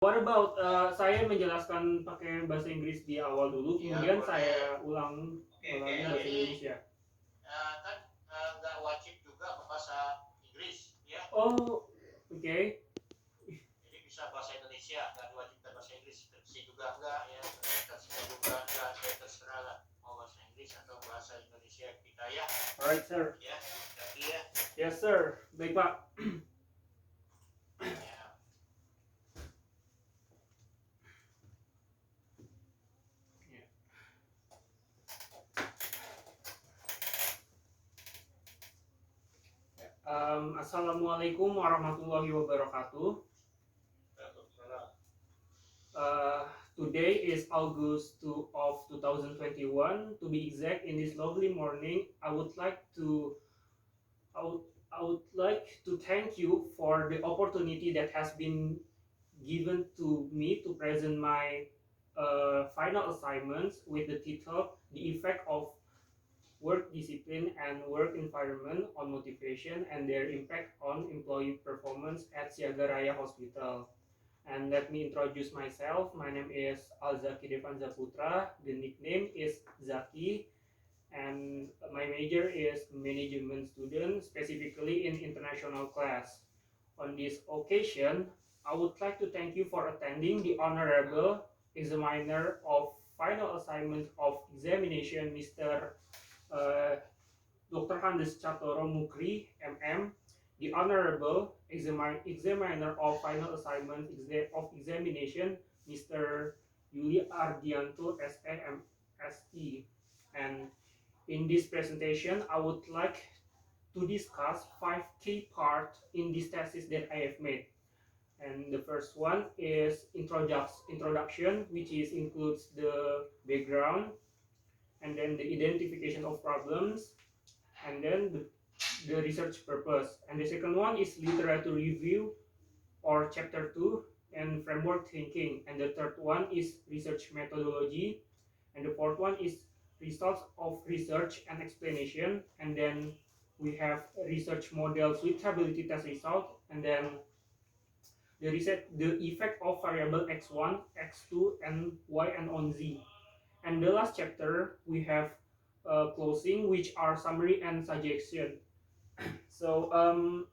What about saya menjelaskan pakai bahasa Inggris di awal dulu, Iya, kemudian boleh. saya ulang Oke, lagi bahasa nanti Indonesia. kan nggak wajib juga bahasa Inggris, ya. Oh, oke. Jadi bisa bahasa Indonesia, nggak diwajibkan bahasa Inggris. Skripsi juga enggak, ya. Presentasinya juga enggak, saya terserah lah. Mau bahasa Inggris atau bahasa Indonesia kita, ya. Alright, sir. Ya, jadi ya. Yes, sir. Baik, Pak. Ya. Assalamualaikum warahmatullahi wabarakatuh. Uh, Today is August 2 of 2021. To be exact, in this lovely morning, I would like to thank you for the opportunity that has been given to me to present my final assignments with the title "The Effect of Work Discipline and Work Environment on Motivation and Their Impact on Employee Performance at Siaga Raya Hospital." And let me introduce myself. My name is Alzaki Devanza Putra. The nickname is Zaki, and my major is management student, specifically in international class. On this occasion, I would like to thank you for attending the honorable examiner of final assignment of examination, Mr. Dr. Handes Chatoro Mukri, MM, the honorable examiner of final assignment of examination, Mr. Yuli Ardianto, SAM, SE. And in this presentation, I would like to discuss 5 key parts in this thesis that I have made. And the first one is introduction, which includes the background, and then the identification of problems, and then the research purpose. And the second one is literature review or chapter 2 and framework thinking. And the third one is research methodology. And the fourth one is results of research and explanation. And then we have research model suitability test result. And then the effect of variable x1, x2, and yn on z. And the last chapter we have closing, which are summary and suggestion. So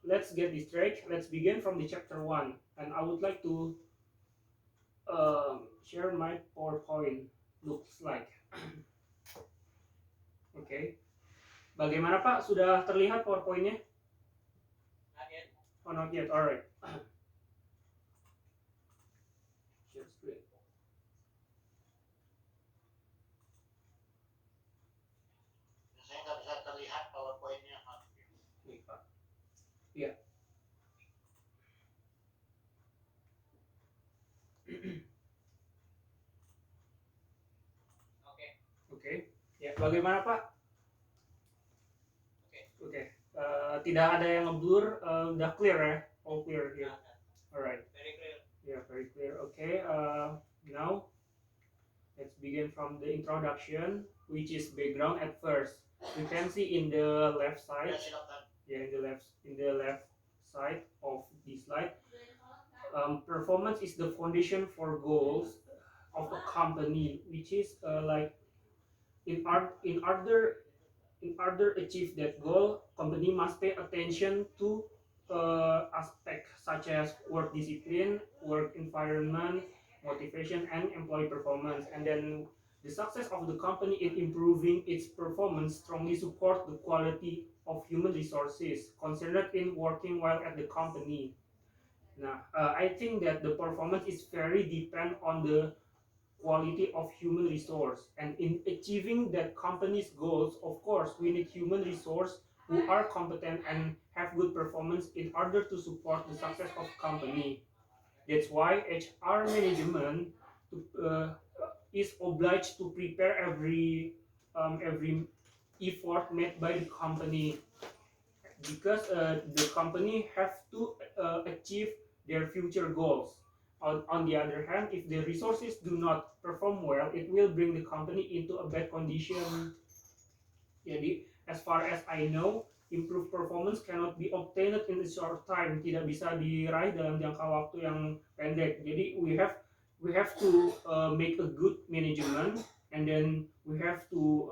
let's get this straight. Let's begin from the chapter 1. And I would like to share my PowerPoint looks like. Okay. Bagaimana Pak? Sudah terlihat PowerPoint-nya? Not yet. Oh, not yet. Alright. Share screen. Saya nggak bisa terlihat PowerPoint-nya. Baik Pak. Iya. Oke. Oke. Ya, bagaimana Pak? Oke. Oke. Tidak ada yang ngeblur, udah clear ya? All clear here. Alright. Very clear. Yeah, very clear. Okay. Now let's begin from the introduction, which is background at first. You can see in the left side. Ya, silakan. Yeah, in the left side of the slide. Performance is the foundation for goals of a company, which is like in order achieve that goal, company must pay attention to aspects such as work discipline, work environment, motivation, and employee performance. And then the success of the company in improving its performance strongly support the quality of human resources considered in working while at the company. Now, I think that the performance is very depend on the quality of human resource, and in achieving that company's goals, of course we need human resource who are competent and have good performance in order to support the success of company. That's why HR management uh, is obliged to prepare every effort made by the company, because the company have to achieve their future goals. On the other hand, if the resources do not perform well, it will bring the company into a bad condition. Jadi, as far as I know, improved performance cannot be obtained in a short time, tidak bisa diraih dalam jangka waktu yang pendek. Jadi we have to make a good management, and then we have to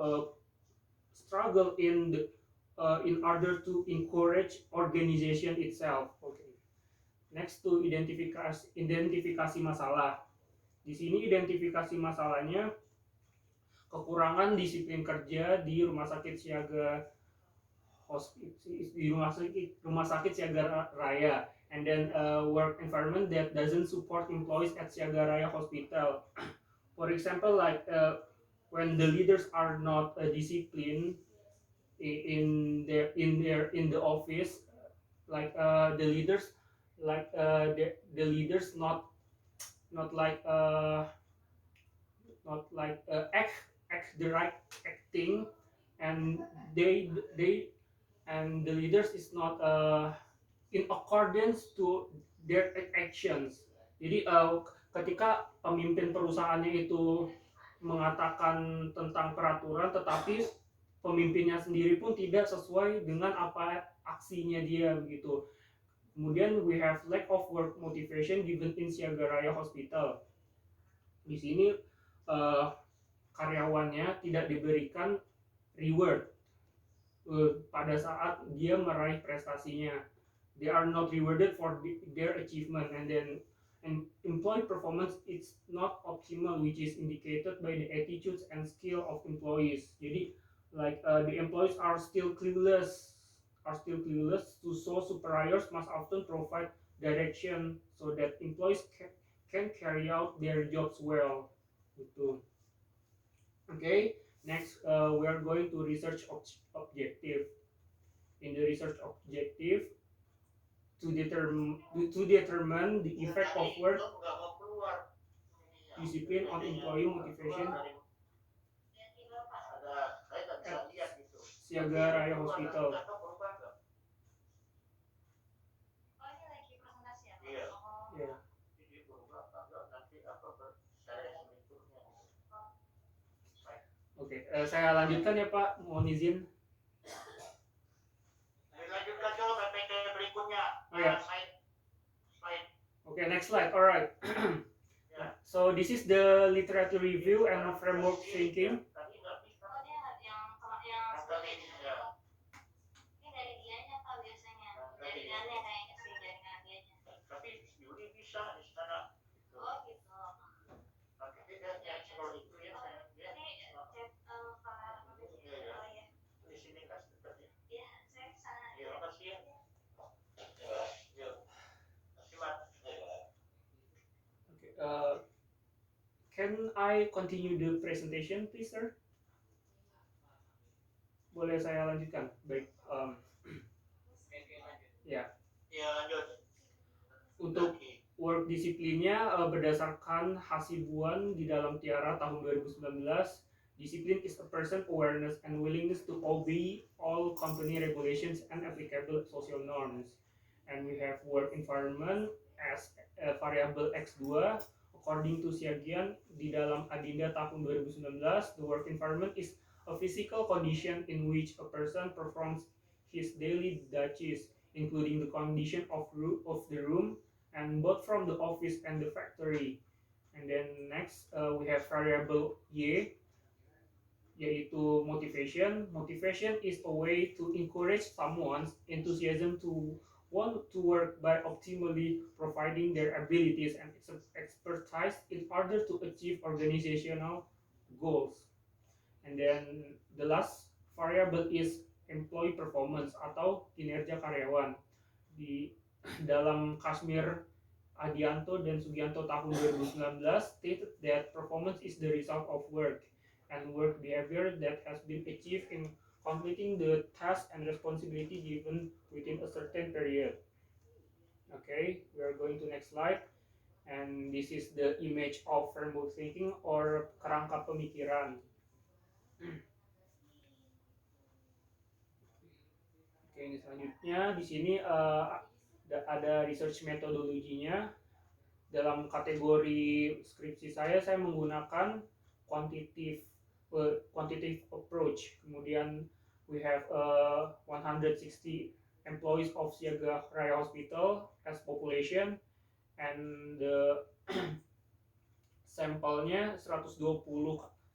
struggle in order to encourage organization itself. Okay. Next to identifikasi masalah. Di sini identifikasi masalahnya kekurangan disiplin kerja di rumah sakit siaga rumah sakit Siaga Raya, and then work environment that doesn't support employees at Siaga Raya Hospital. For example, like when the leaders are not disciplined in the office, like the leaders the leaders not like act the right acting, and they and the leaders is not in accordance to their actions. Jadi ketika pemimpin perusahaannya itu mengatakan tentang peraturan, tetapi pemimpinnya sendiri pun tidak sesuai dengan apa aksinya dia begitu. Kemudian we have lack of work motivation given in Siaga Raya Hospital. Di sini karyawannya tidak diberikan reward pada saat dia meraih prestasinya. They are not rewarded for their achievement, and then employee performance is not optimal, which is indicated by the attitudes and skill of employees. Jadi like the employees are still clueless to so superiors must often provide direction so that employees can carry out their jobs well gitu. Okay, next we are going to research objective. In the research objective, to determine the effect of work discipline on employee motivation at Siaga Raya Hospital. Yeah. Oke, saya lanjutkan ya Pak, mohon izin. Lanjutkan dulu PPT berikutnya. Oh ya. Okay, next slide. Alright. So this is the literature review and framework thinking. Can I continue the presentation, please, sir? Boleh saya lanjutkan? Baik. Ya. Ya, lanjut. Untuk work disiplinnya berdasarkan Hasibuan di dalam Tiara tahun 2019, discipline is a person awareness and willingness to obey all company regulations and applicable social norms. And we have work environment as variable X2. According to Siagian di dalam Adinda tahun 2019, the work environment is a physical condition in which a person performs his daily duties, including the condition of the room, and both from the office and the factory. And then next we have variable Y, yaitu motivation. Motivation is a way to encourage someone's enthusiasm to want to work by optimally providing their abilities and expertise in order to achieve organizational goals. And then the last variable is employee performance atau kinerja karyawan. Di dalam Kashmir Adianto dan Sugianto tahun 2019 stated that performance is the result of work and work behavior that has been achieved in completing the task and responsibility given within a certain period. Okay, we are going to next slide, and this is the image of framework thinking or kerangka pemikiran. Oke, ini selanjutnya di sini ada research metodologinya. Dalam kategori skripsi saya menggunakan quantitative approach. Kemudian We have 160 employees of Siaga Raya Hospital as population, and the sampelnya 120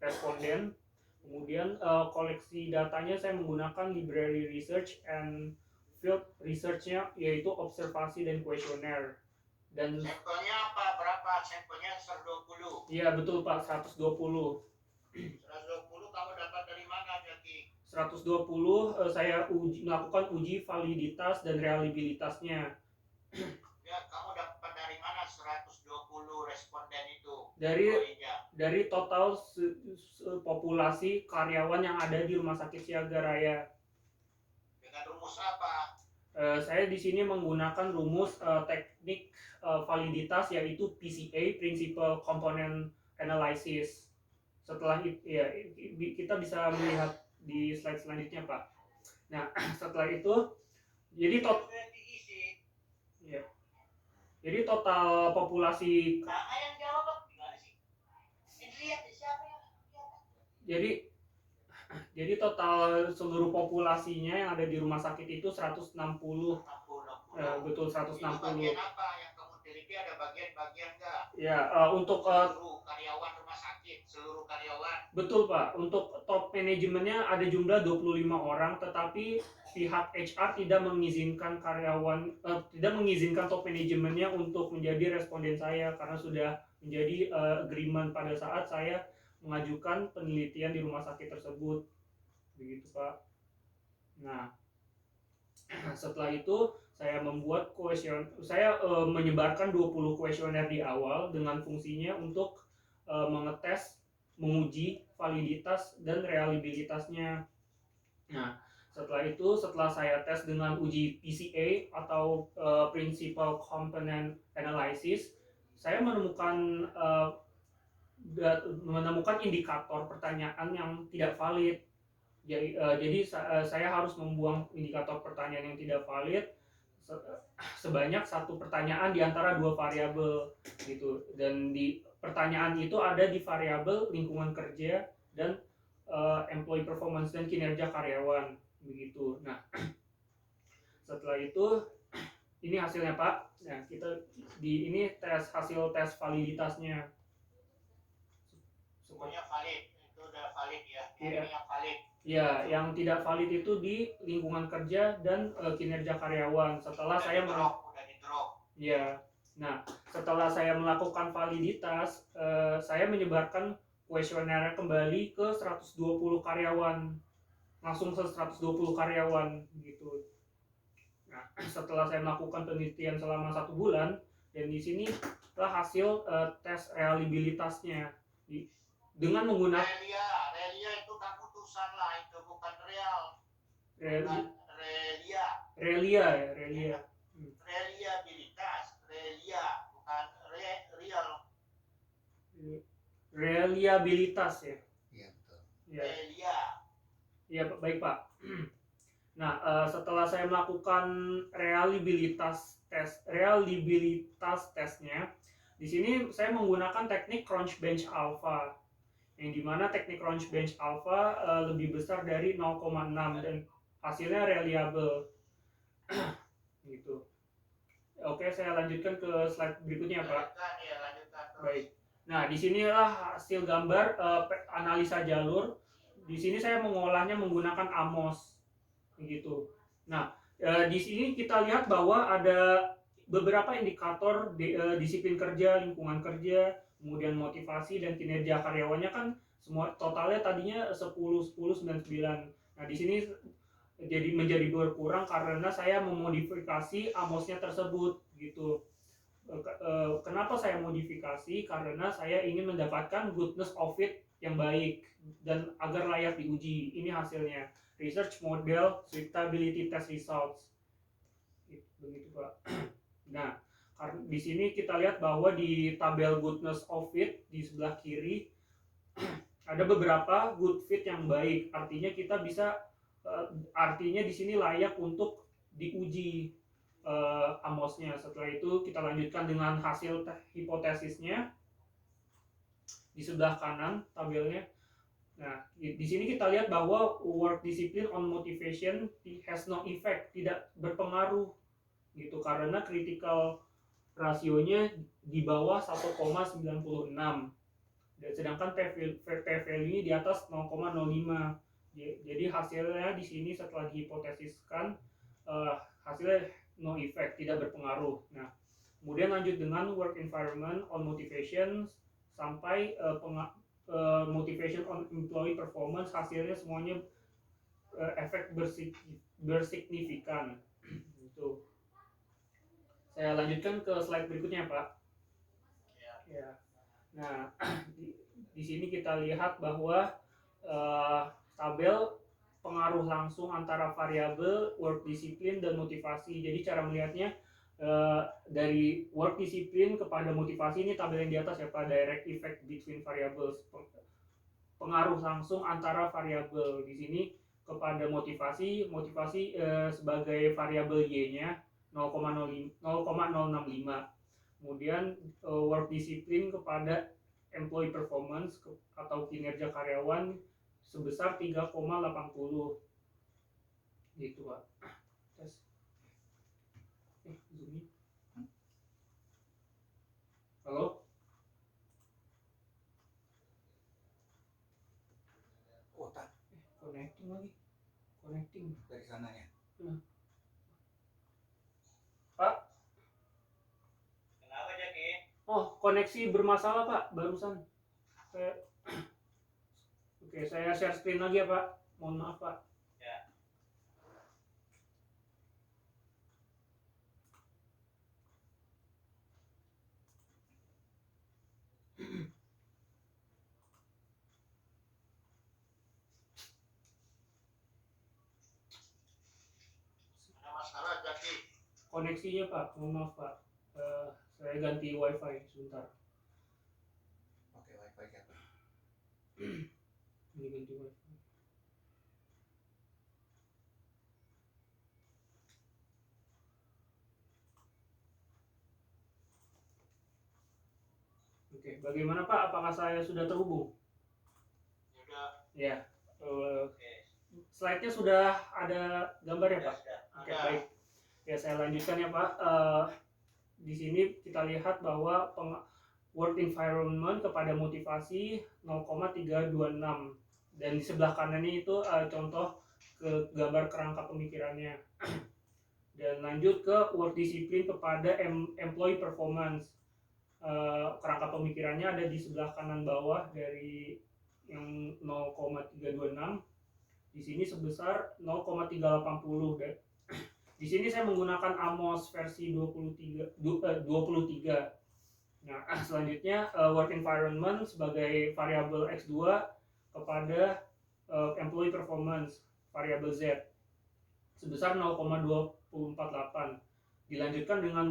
responden. Kemudian koleksi datanya saya menggunakan library research and field research-nya, yaitu observasi dan kuesioner. Dan sampelnya apa? Berapa sampelnya? 120. Iya betul Pak, 120. 120 kamu dapat dari mana, Jaki? 120 saya melakukan uji validitas dan reliabilitasnya. Ya, kamu dapat dari mana 120 responden itu? Dari total populasi karyawan yang ada di Rumah Sakit Siaga Raya. Dengan rumus apa? Saya di sini menggunakan rumus teknik validitas, yaitu PCA, Principal Component Analysis. Setelah itu ya kita bisa melihat di slide selanjutnya Pak. Nah setelah itu jadi jadi total populasi jadi total seluruh populasinya yang ada di rumah sakit itu 160. Betul, 160. Bagian apa yang kamu teliti? Ada bagian-bagian nggak? Ya, untuk seluruh karyawan rumah sakit, seluruh karyawan. Betul Pak, untuk top manajemennya ada jumlah 25 orang, tetapi pihak HR tidak mengizinkan tidak mengizinkan top manajemennya untuk menjadi responden saya karena sudah menjadi agreement pada saat saya mengajukan penelitian di rumah sakit tersebut. Begitu Pak. Nah, setelah itu saya membuat menyebarkan 20 kuesioner di awal dengan fungsinya untuk mengetes, menguji validitas dan reliabilitasnya. Nah, setelah saya tes dengan uji PCA atau Principal Component Analysis, saya menemukan indikator pertanyaan yang tidak valid. Jadi saya harus membuang indikator pertanyaan yang tidak valid sebanyak satu pertanyaan di antara dua variabel gitu. Dan di pertanyaan itu ada di variabel lingkungan kerja dan employee performance dan kinerja karyawan begitu. Nah, setelah itu ini hasilnya Pak. Nah, kita ini hasil tes validitasnya. Semuanya valid, itu udah valid ya. Ini yang valid. Ya, yang tidak valid itu di lingkungan kerja dan kinerja karyawan. Setelah saya Ya. Nah, setelah saya melakukan validitas, saya menyebarkan kuesioner kembali ke 120 karyawan. Langsung ke 120 karyawan gitu. Nah, setelah saya melakukan penelitian selama 1 bulan, dan di sini telah hasil tes reliabilitasnya dengan menggunakan relia itu kan putusan lah, itu bukan real. Relia. Reliabilitas, relia bukan real. Reliabilitas ya. Iya betul. Ya. Relia. Ya baik Pak. Nah, setelah saya melakukan reliabilitas tesnya, di sini saya menggunakan teknik Crunchbench Alpha, yang dimana teknik Crunchbench Alpha lebih besar dari 0,6 dan hasilnya reliable. Gitu. Oke, saya lanjutkan ke slide berikutnya Pak. Lanjutkan. Baik. Nah, di sinilah hasil gambar analisa jalur. Di sini saya mengolahnya menggunakan AMOS. Begitu. Nah, di sini kita lihat bahwa ada beberapa indikator disiplin kerja, lingkungan kerja, kemudian motivasi dan kinerja karyawannya kan semua totalnya tadinya 10, 10, 99. Nah, di sini menjadi berkurang karena saya memodifikasi AMOS-nya tersebut gitu. Kenapa saya modifikasi? Karena saya ingin mendapatkan goodness of fit yang baik dan agar layak diuji. Ini hasilnya. Research Model Suitability Test Results. Begitu Pak. Nah, di sini kita lihat bahwa di tabel goodness of fit di sebelah kiri ada beberapa good fit yang baik. Artinya di sini layak untuk diuji AMOS-nya. Setelah itu kita lanjutkan dengan hasil hipotesisnya di sebelah kanan tabelnya. Nah, di sini kita lihat bahwa work discipline on motivation has no effect, tidak berpengaruh gitu, karena critical rasionya di bawah 1,96, dan sedangkan p-value di atas 0,05. Jadi hasilnya di sini setelah dihipotesiskan hasilnya no effect, tidak berpengaruh. Nah, kemudian lanjut dengan work environment on motivation sampai motivation on employee performance, hasilnya semuanya efek bersignifikan. Itu. Saya lanjutkan ke slide berikutnya, Pak. Ya. Nah, di sini kita lihat bahwa tabel pengaruh langsung antara variabel work discipline dan motivasi. Jadi cara melihatnya dari work discipline kepada motivasi, ini tabel yang di atas ya Pak, direct effect between variables, pengaruh langsung antara variabel. Di sini kepada motivasi sebagai variabel y-nya 0,065. Kemudian work discipline kepada employee performance atau kinerja karyawan sebesar 3,80 gitu Pak. Tes. Zoom. Halo? Kuota Connecting lagi. Connecting. dari sana ya. Pak? Kenapa Jaki? Oh, koneksi bermasalah Pak, barusan. Oke, saya share screen lagi ya Pak. Mohon maaf Pak. Ya. Ada masalah Jaki? Koneksinya Pak, mohon maaf Pak. Saya ganti wifi sebentar. Oke, wifi siapa? Ini ganti wifi. Oke, bagaimana Pak? Apakah saya sudah terhubung? Sudah. Ya. Oke. Slide-nya sudah ada gambar ya Pak? Sudah. Oke, baik. Ya, saya lanjutkan ya Pak. Di sini kita lihat bahwa work environment kepada motivasi 0,326, dan di sebelah kanannya itu contoh ke gambar kerangka pemikirannya. Dan lanjut ke work discipline kepada employee performance. Kerangka pemikirannya ada di sebelah kanan bawah dari yang 0,326. Di sini sebesar 0,380. Di sini saya menggunakan Amos versi 23. Nah, selanjutnya work environment sebagai variabel X2 kepada employee performance variabel Z sebesar 0,248. Dilanjutkan dengan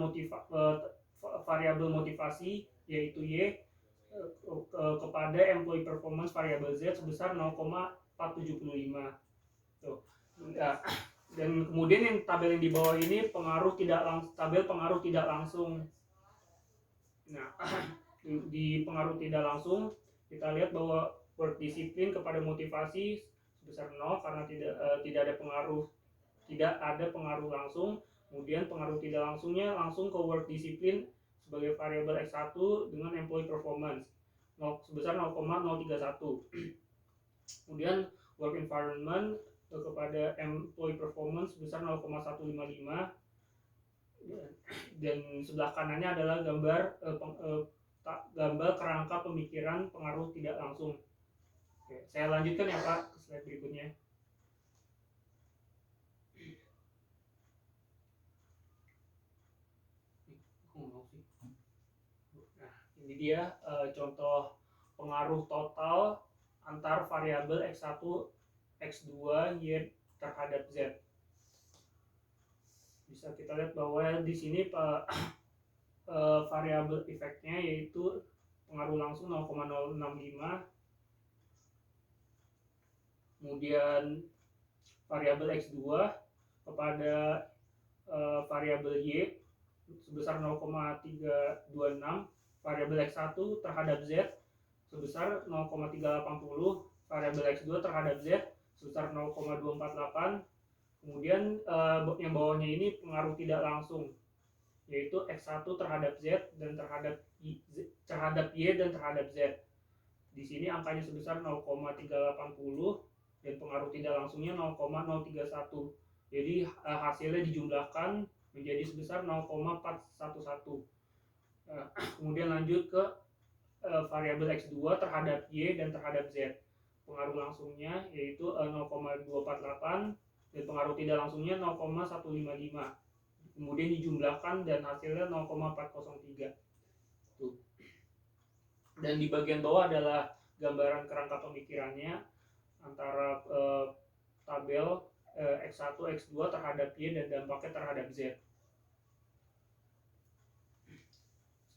variabel motivasi yaitu Y kepada employee performance variabel Z sebesar 0,475. Tuh. Ya. Dan kemudian yang tabel yang di bawah ini tabel pengaruh tidak langsung. Nah, di pengaruh tidak langsung kita lihat bahwa work discipline kepada motivasi sebesar 0 karena tidak ada pengaruh langsung. Kemudian pengaruh tidak langsungnya langsung ke work discipline sebagai variabel X1 dengan employee performance sebesar 0,031. Kemudian work environment kepada employee performance sebesar 0,155, dan sebelah kanannya adalah gambar kerangka pemikiran pengaruh tidak langsung. Oke, saya lanjutkan ya Pak ke slide berikutnya. Nah, ini dia contoh pengaruh total antar variabel X1, X2, Y terhadap Z. Bisa kita lihat bahwa di sini variabel efeknya yaitu pengaruh langsung 0,065, kemudian variabel X2 kepada variabel Y sebesar 0,326, variabel X1 terhadap Z sebesar 0,380, variabel X2 terhadap Z sebesar 0,248. Kemudian yang bawahnya ini pengaruh tidak langsung, yaitu X1 terhadap Z dan terhadap Y dan terhadap Z. Di sini angkanya sebesar 0,380 dan pengaruh tidak langsungnya 0,031. Jadi hasilnya dijumlahkan menjadi sebesar 0,411. Kemudian lanjut ke variabel X2 terhadap Y dan terhadap Z. Pengaruh langsungnya yaitu 0,248 dan pengaruh tidak langsungnya 0,155. Kemudian dijumlahkan dan hasilnya 0,403. Tuh. Dan di bagian bawah adalah gambaran kerangka pemikirannya antara tabel X1, X2 terhadap Y dan dampaknya terhadap Z.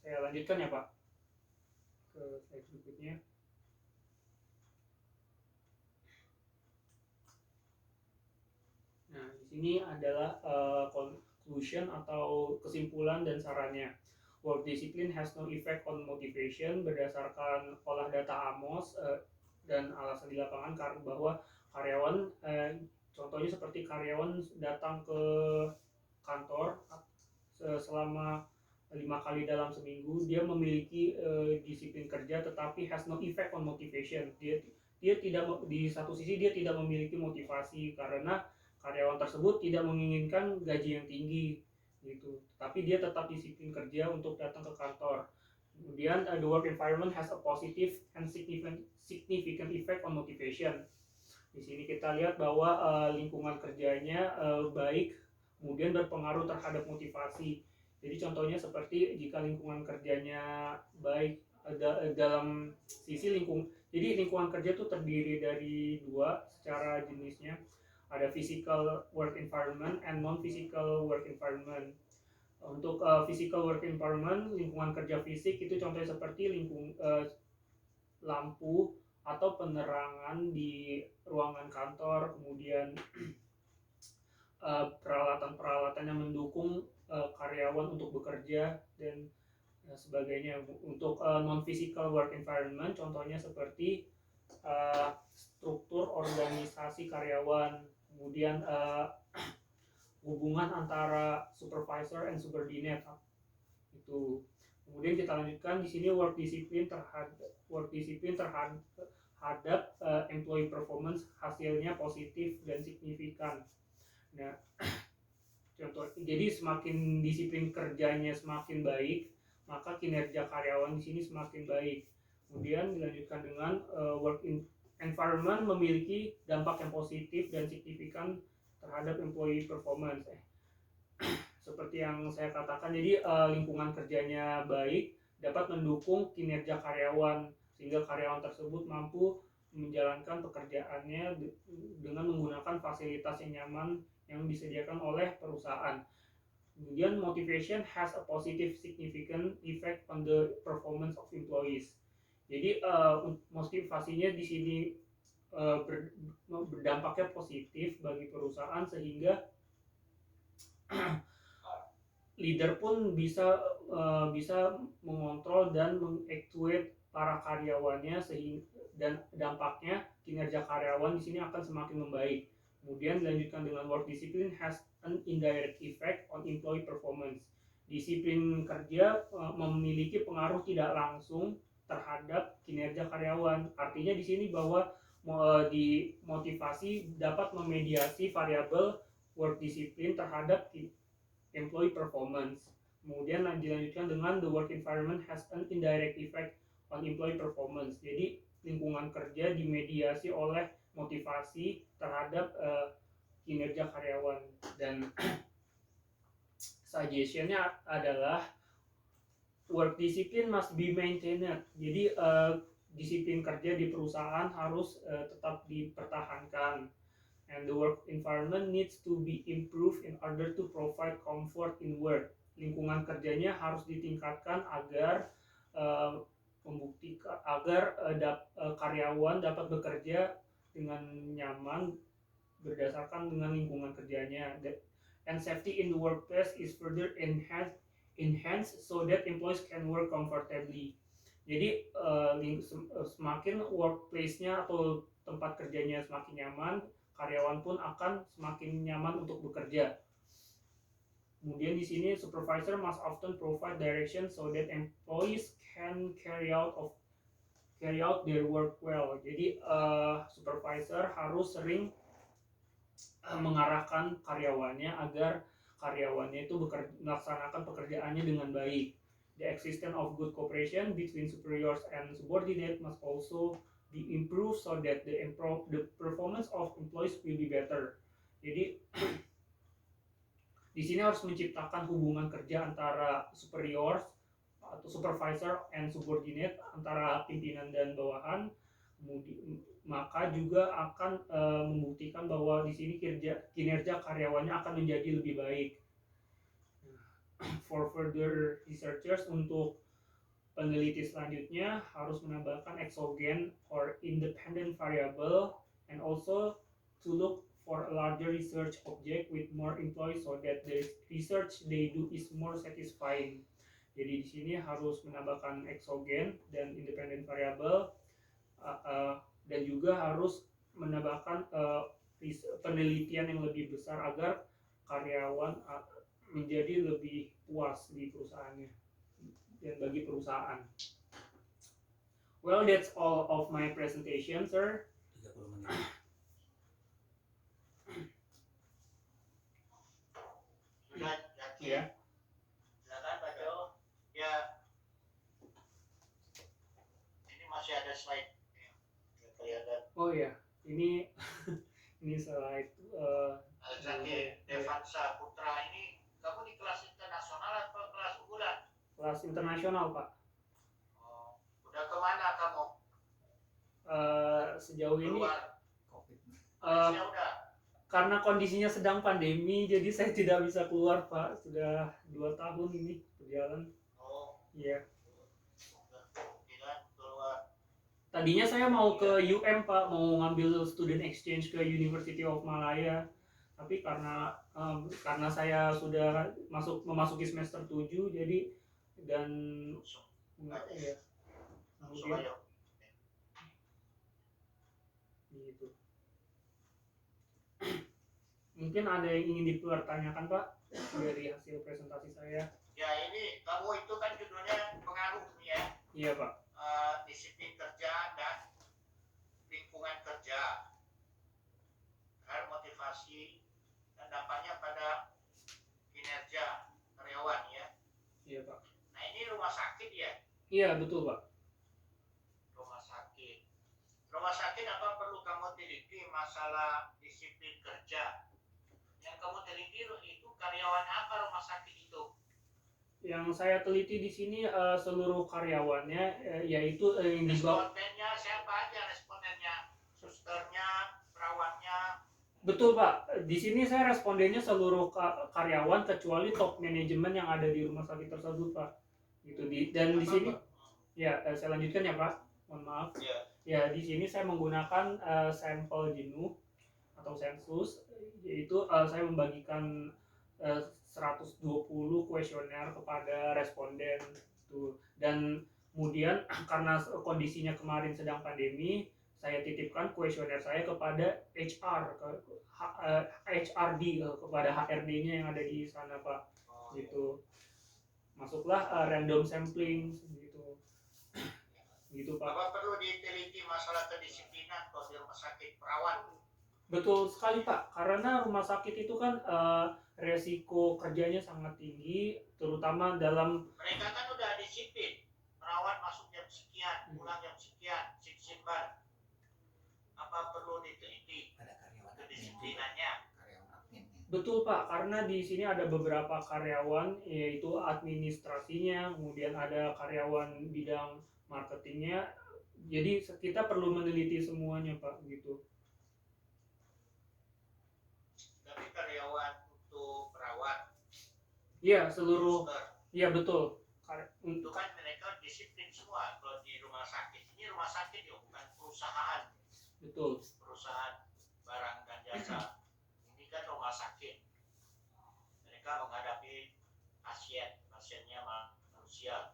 Saya lanjutkan ya Pak ke slide berikutnya. Nah, di sini adalah conclusion atau kesimpulan dan sarannya. Work discipline has no effect on motivation berdasarkan olah data Amos dan alasan di lapangan karena bahwa karyawan contohnya seperti karyawan datang ke kantor selama 5 kali dalam seminggu, dia memiliki disiplin kerja tetapi has no effect on motivation. Dia tidak, di satu sisi dia tidak memiliki motivasi karena karyawan tersebut tidak menginginkan gaji yang tinggi gitu, tapi dia tetap disiplin kerja untuk datang ke kantor. Kemudian the work environment has a positive and significant effect on motivation. Di sini kita lihat bahwa lingkungan kerjanya baik, kemudian berpengaruh terhadap motivasi. Jadi contohnya seperti jika lingkungan kerjanya baik dalam sisi jadi lingkungan kerja itu terdiri dari dua secara jenisnya. Ada physical work environment and non-physical work environment. Untuk physical work environment, lingkungan kerja fisik itu contohnya seperti lampu atau penerangan di ruangan kantor, kemudian peralatan-peralatan yang mendukung karyawan untuk bekerja dan sebagainya. Untuk non-physical work environment, contohnya seperti struktur organisasi karyawan, kemudian hubungan antara supervisor and subordinate itu. Kemudian kita lanjutkan di sini work discipline terhadap employee performance hasilnya positif dan signifikan. Nah, contoh, jadi semakin disiplin kerjanya semakin baik, maka kinerja karyawan di sini semakin baik. Kemudian dilanjutkan dengan work environment memiliki dampak yang positif dan signifikan terhadap employee performance. Seperti yang saya katakan, jadi lingkungan kerjanya baik dapat mendukung kinerja karyawan sehingga karyawan tersebut mampu menjalankan pekerjaannya dengan menggunakan fasilitas yang nyaman yang disediakan oleh perusahaan. Kemudian motivation has a positive significant effect on the performance of employees. Jadi motivasinya di sini berdampaknya positif bagi perusahaan sehingga leader pun bisa mengontrol dan mengactuate para karyawannya sehingga dan dampaknya kinerja karyawan di sini akan semakin membaik. Kemudian dilanjutkan dengan work discipline has an indirect effect on employee performance. Disiplin kerja memiliki pengaruh tidak langsung terhadap kinerja karyawan. Artinya di sini bahwa di motivasi dapat memediasi variabel work discipline terhadap employee performance. Kemudian dilanjutkan dengan the work environment has an indirect effect on employee performance. Jadi lingkungan kerja dimediasi oleh motivasi terhadap kinerja karyawan. Dan suggestionnya adalah work discipline must be maintained. Jadi disiplin kerja di perusahaan harus tetap dipertahankan. And the work environment needs to be improved in order to provide comfort in work. Lingkungan kerjanya harus ditingkatkan agar karyawan dapat bekerja dengan nyaman berdasarkan dengan lingkungan kerjanya. And safety in the workplace is further enhanced so that employees can work comfortably. Jadi semakin workplace-nya atau tempat kerjanya semakin nyaman, karyawan pun akan semakin nyaman untuk bekerja. Kemudian di sini supervisor must often provide direction so that employees can carry out their work well. Jadi supervisor harus sering mengarahkan karyawannya agar karyawannya itu melaksanakan pekerjaannya dengan baik. The existence of good cooperation between superiors and subordinate must also be improved so that the performance of employees will be better. Jadi di sini harus menciptakan hubungan kerja antara superiors atau supervisor and subordinate, antara pimpinan dan bawahan. Maka juga akan membuktikan bahwa di sini kinerja karyawannya akan menjadi lebih baik. For further researchers, untuk peneliti selanjutnya harus menambahkan exogen or independent variable, and also to look for a larger research object with more employees so that the research they do is more satisfying. Jadi di sini harus menambahkan exogen dan independent variable, dan juga harus menambahkan penelitian yang lebih besar agar karyawan menjadi lebih puas di perusahaannya dan bagi perusahaan. Well, that's all of my presentation, sir. 30 menit. Sudah yakin? Ya. Silakan Pak Jo. Ya. Ini masih ada slide. Nggak kelihatan. Oh ya, ini ini slide Alexander Devansa Putra ini kamu di kelas internasional atau kelas unggulan? kelas internasional, Pak. Oh, udah kemana kamu? Sejauh ini Keluar. COVID. Malaysia udah. karena kondisinya sedang pandemi, jadi saya tidak bisa keluar, Pak. Sudah 2 tahun ini berjalan. Oh, Iya. tidak keluar. Tadinya saya mau ke UM, Pak, mau ngambil student exchange ke University of Malaya. Tapi karena saya sudah memasuki semester 7, jadi dan Langsung. ya, Langsung kemudian ayo. gitu. Mungkin ada yang ingin dipertanyakan, Pak, dari hasil presentasi saya? Ya ini kamu itu kan judulnya pengaruh nih ya. Iya, Pak. Disiplin kerja dan lingkungan kerja, terhadap motivasi dan dampaknya pada kinerja karyawan ya. Iya, Pak. Nah ini rumah sakit ya. Iya, betul, Pak. Rumah sakit. Rumah sakit apa perlu kamu teliti masalah disiplin kerja? Yang kamu teliti itu karyawan apa rumah sakit itu? Yang saya teliti di sini seluruh karyawannya, yaitu yang dibawa. Respondennya siapa aja respondennya? Susternya, perawatnya. Betul, Pak. Di sini saya respondennya seluruh karyawan kecuali top manajemen yang ada di rumah sakit tersebut, Pak. Gitu. Dan di sini ya saya lanjutkan ya, Pak. Mohon maaf. Ya. Ya, di sini saya menggunakan sampel jenuh atau sensus, yaitu saya membagikan 120 kuesioner kepada responden tuh. Dan kemudian karena kondisinya kemarin sedang pandemi, saya titipkan kuesioner saya kepada HR, HRD, kepada HRD-nya yang ada di sana, Pak. Gitu. Masuklah random sampling gitu. Gitu, Pak. Bapak perlu diteliti masalah kedisiplinan kalau di rumah sakit perawat. Betul sekali, Pak, karena rumah sakit itu kan resiko kerjanya sangat tinggi, terutama dalam. Mereka kan udah disiplin, perawat masuk jam sekian, pulang jam sekian, shift ban. Apa perlu diteliti Ada karyawan admin juga. kedisiplinannya? Karyawan admin ya. Betul, Pak, karena di sini ada beberapa karyawan, yaitu administrasinya, kemudian ada karyawan bidang marketingnya, jadi kita perlu meneliti semuanya, Pak, gitu. Tapi karyawan untuk perawat, Iya, seluruh, suster, iya betul. itu kan mereka disiplin semua. Kalau di rumah sakit, ini rumah sakit ya, bukan perusahaan. Betul. Perusahaan barang dan jasa. Ini kan rumah sakit. Mereka menghadapi pasien, pasiennya manusia.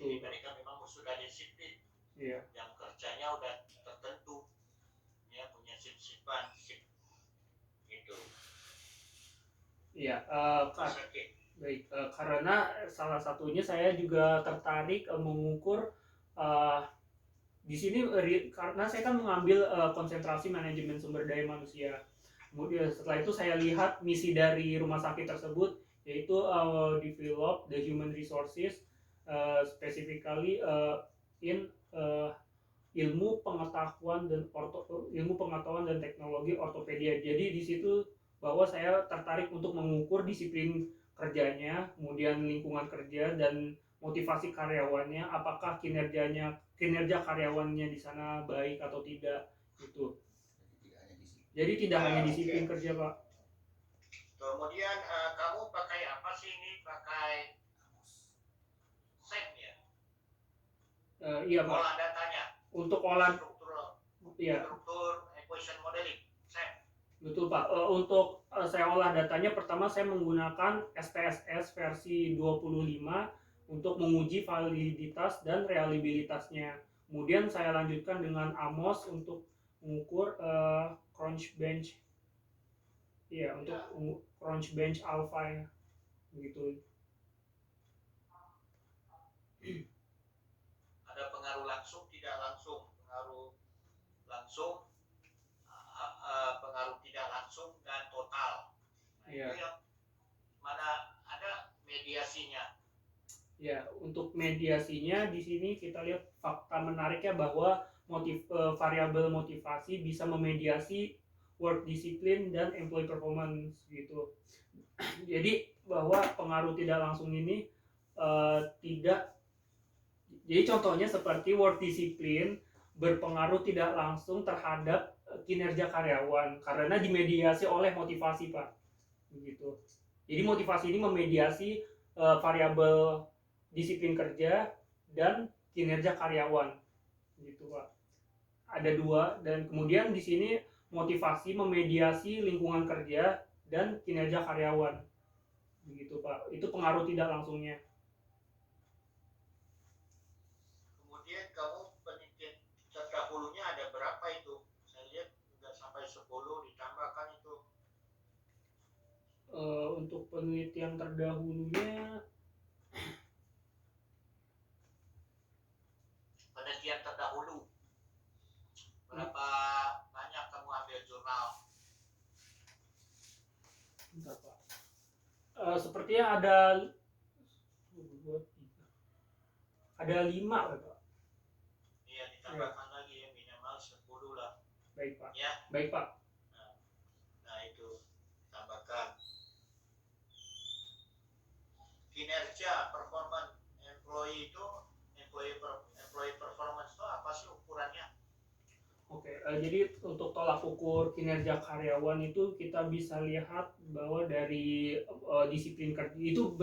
Jadi mereka memang sudah disiplin. Iya. Jam kerjanya udah tertentu. Ya, punya shift-shiftan, shift gitu. Iya, Mas Aki. baik, karena salah satunya saya juga tertarik mengukur di sini karena saya kan mengambil konsentrasi manajemen sumber daya manusia. Kemudian setelah itu saya lihat misi dari rumah sakit tersebut yaitu develop the human resources specifically in ilmu pengetahuan dan teknologi ortopedia. Jadi di situ bahwa saya tertarik untuk mengukur disiplin kerjanya, kemudian lingkungan kerja dan motivasi karyawannya, apakah kinerja karyawannya di sana baik atau tidak gitu. Jadi tidak hanya disiplin kerja, Pak. Kemudian kamu pakai apa sih ini? Pakai SEM ya? Iya, Pak. Olah datanya. Untuk olah Struktur equation modeling. SEM. Betul, Pak. Untuk saya olah datanya, pertama saya menggunakan SPSS versi 25 untuk menguji validitas dan reliabilitasnya. Kemudian saya lanjutkan dengan AMOS untuk mengukur Crunchbench. Iya, untuk Crunchbench Alpha ya. Begitu. Ada pengaruh langsung, tidak langsung. Pengaruh langsung, pengaruh tidak langsung, dan total. Nah, Iya. itu yang mana ada mediasinya. Ya, untuk mediasinya di sini kita lihat fakta menariknya bahwa variabel motivasi bisa memediasi work discipline dan employee performance gitu. Jadi bahwa pengaruh tidak langsung ini tidak. Jadi contohnya seperti work discipline berpengaruh tidak langsung terhadap kinerja karyawan karena dimediasi oleh motivasi, Pak. Begitu. Jadi motivasi ini memediasi variabel disiplin kerja dan kinerja karyawan gitu, Pak. Ada dua, dan kemudian di sini motivasi memediasi lingkungan kerja dan kinerja karyawan begitu, Pak. Itu pengaruh tidak langsungnya. Kemudian kamu penelitian terdahulunya ada berapa itu? Saya lihat nggak sampai 10, ditambahkan itu. Untuk penelitian terdahulunya berapa banyak kamu ambil jurnal? Bentar, Pak. Sepertinya ada 5, Pak. Iya, ditambahkan lagi ya, minimal 10 lah. Baik, Pak. Ya. Baik, Pak. Nah, itu tambahkan. Kinerja performance employee itu, employee performance itu apa sih ukurannya? Oke, jadi untuk tolak ukur kinerja karyawan itu kita bisa lihat bahwa dari disiplin kerja itu